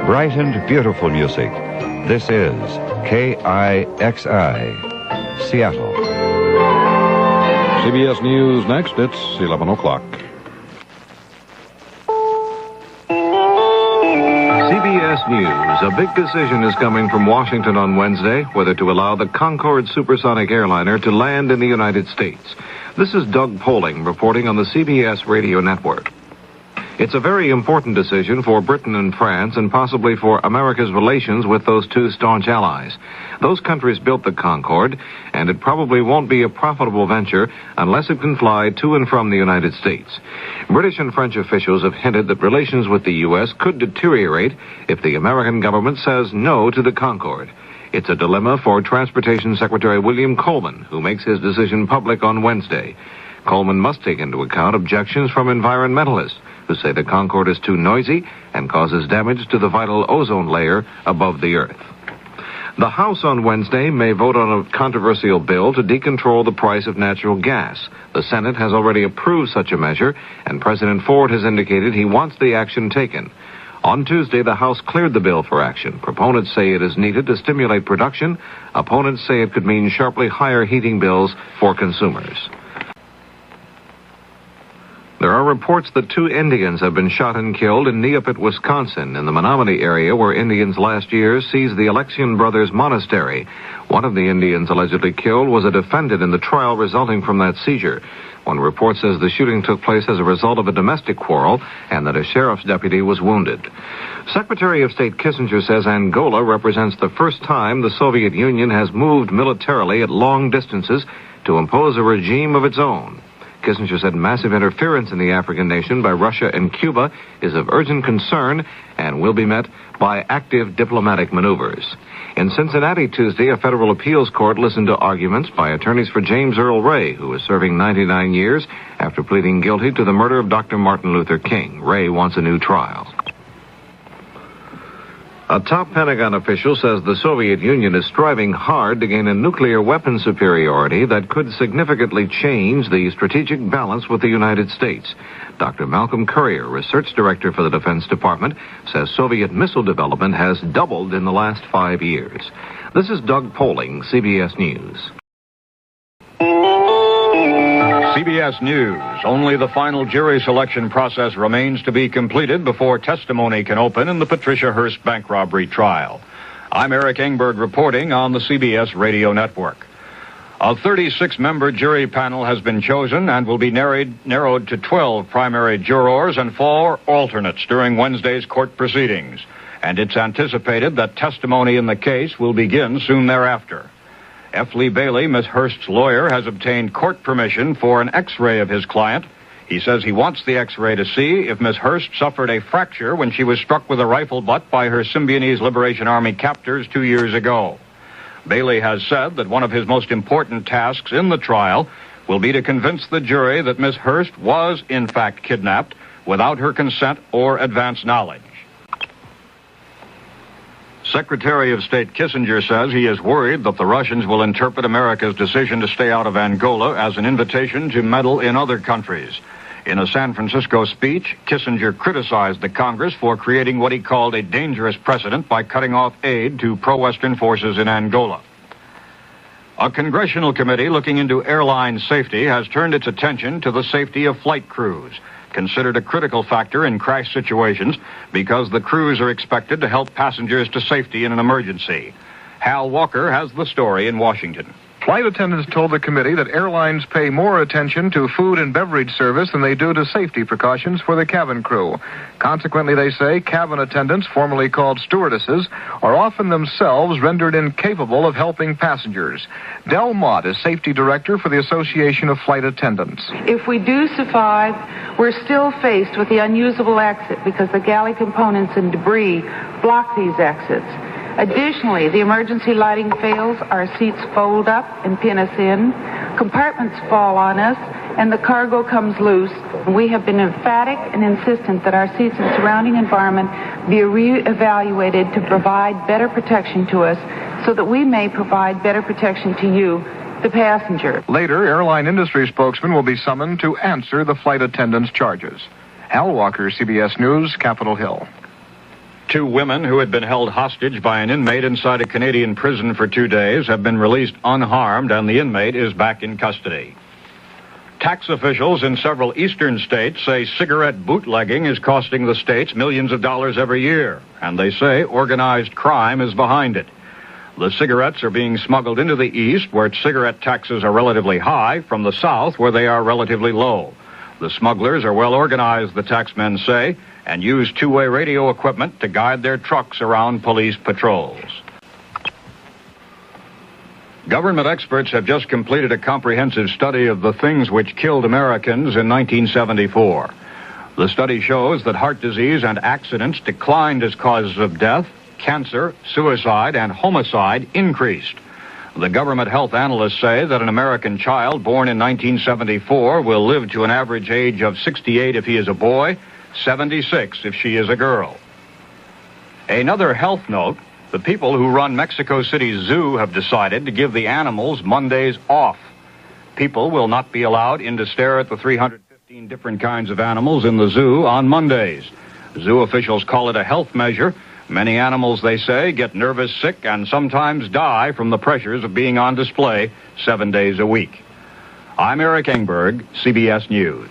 Bright and beautiful music. This is KIXI, Seattle. CBS News next. It's 11 o'clock. CBS News. A big decision is coming from Washington on Wednesday, whether to allow the Concorde supersonic airliner to land in the United States. This is Doug Poling reporting on the CBS Radio Network. It's a very important decision for Britain and France and possibly for America's relations with those two staunch allies. Those countries built the Concorde, and it probably won't be a profitable venture unless it can fly to and from the United States. British and French officials have hinted that relations with the U.S. could deteriorate if the American government says no to the Concorde. It's a dilemma for Transportation Secretary William Coleman, who makes his decision public on Wednesday. Coleman must take into account objections from environmentalists who say the Concorde is too noisy and causes damage to the vital ozone layer above the Earth. The House on Wednesday may vote on a controversial bill to decontrol the price of natural gas. The Senate has already approved such a measure, and President Ford has indicated he wants the action taken. On Tuesday, the House cleared the bill for action. Proponents say it is needed to stimulate production. Opponents say it could mean sharply higher heating bills for consumers. There are reports that 2 Indians have been shot and killed in Neopet, Wisconsin, in the Menominee area where Indians last year seized the Alexian Brothers Monastery. One of the Indians allegedly killed was a defendant in the trial resulting from that seizure. One report says the shooting took place as a result of a domestic quarrel and that a sheriff's deputy was wounded. Secretary of State Kissinger says Angola represents the first time the Soviet Union has moved militarily at long distances to impose a regime of its own. Kissinger said massive interference in the African nation by Russia and Cuba is of urgent concern and will be met by active diplomatic maneuvers. In Cincinnati Tuesday, a federal appeals court listened to arguments by attorneys for James Earl Ray, who is serving 99 years after pleading guilty to the murder of Dr. Martin Luther King. Ray wants a new trial. A top Pentagon official says the Soviet Union is striving hard to gain a nuclear weapon superiority that could significantly change the strategic balance with the United States. Dr. Malcolm Currier, research director for the Defense Department, says Soviet missile development has doubled in the last 5 years. This is Doug Poling, CBS News. CBS News. Only the final jury selection process remains to be completed before testimony can open in the Patricia Hearst bank robbery trial. I'm Eric Engberg reporting on the CBS Radio Network. A 36-member jury panel has been chosen and will be narrowed to 12 primary jurors and 4 alternates during Wednesday's court proceedings. And it's anticipated that testimony in the case will begin soon thereafter. F. Lee Bailey, Miss Hearst's lawyer, has obtained court permission for an X-ray of his client. He says he wants the X-ray to see if Miss Hearst suffered a fracture when she was struck with a rifle butt by her Symbionese Liberation Army captors 2 years ago. Bailey has said that one of his most important tasks in the trial will be to convince the jury that Miss Hearst was, in fact, kidnapped without her consent or advance knowledge. Secretary of State Kissinger says he is worried that the Russians will interpret America's decision to stay out of Angola as an invitation to meddle in other countries. In a San Francisco speech, Kissinger criticized the Congress for creating what he called a dangerous precedent by cutting off aid to pro-Western forces in Angola. A congressional committee looking into airline safety has turned its attention to the safety of flight crews, considered a critical factor in crash situations because the crews are expected to help passengers to safety in an emergency. Hal Walker has the story in Washington. Flight attendants told the committee that airlines pay more attention to food and beverage service than they do to safety precautions for the cabin crew. Consequently, they say, cabin attendants, formerly called stewardesses, are often themselves rendered incapable of helping passengers. Del Mott is safety director for the Association of Flight Attendants. If we do survive, we're still faced with the unusable exit because the galley components and debris block these exits. Additionally, the emergency lighting fails, our seats fold up and pin us in, compartments fall on us, and the cargo comes loose. We have been emphatic and insistent that our seats and surrounding environment be re-evaluated to provide better protection to us so that we may provide better protection to you, the passenger. Later, airline industry spokesmen will be summoned to answer the flight attendants' charges. Al Walker, CBS News, Capitol Hill. 2 women who had been held hostage by an inmate inside a Canadian prison for 2 days have been released unharmed, and the inmate is back in custody. Tax officials in several eastern states say cigarette bootlegging is costing the states millions of dollars every year, and they say organized crime is behind it. The cigarettes are being smuggled into the east, where cigarette taxes are relatively high, from the south, where they are relatively low. The smugglers are well organized, the taxmen say, and use two-way radio equipment to guide their trucks around police patrols. Government experts have just completed a comprehensive study of the things which killed Americans in 1974. The study shows that heart disease and accidents declined as causes of death, cancer, suicide, and homicide increased. The government health analysts say that an American child born in 1974 will live to an average age of 68 if he is a boy, 76 if she is a girl. Another health note, the people who run Mexico City's zoo have decided to give the animals Mondays off. People will not be allowed in to stare at the 315 different kinds of animals in the zoo on Mondays. Zoo officials call it a health measure. Many animals, they say, get nervous, sick, and sometimes die from the pressures of being on display 7 days a week. I'm Eric Engberg, CBS News.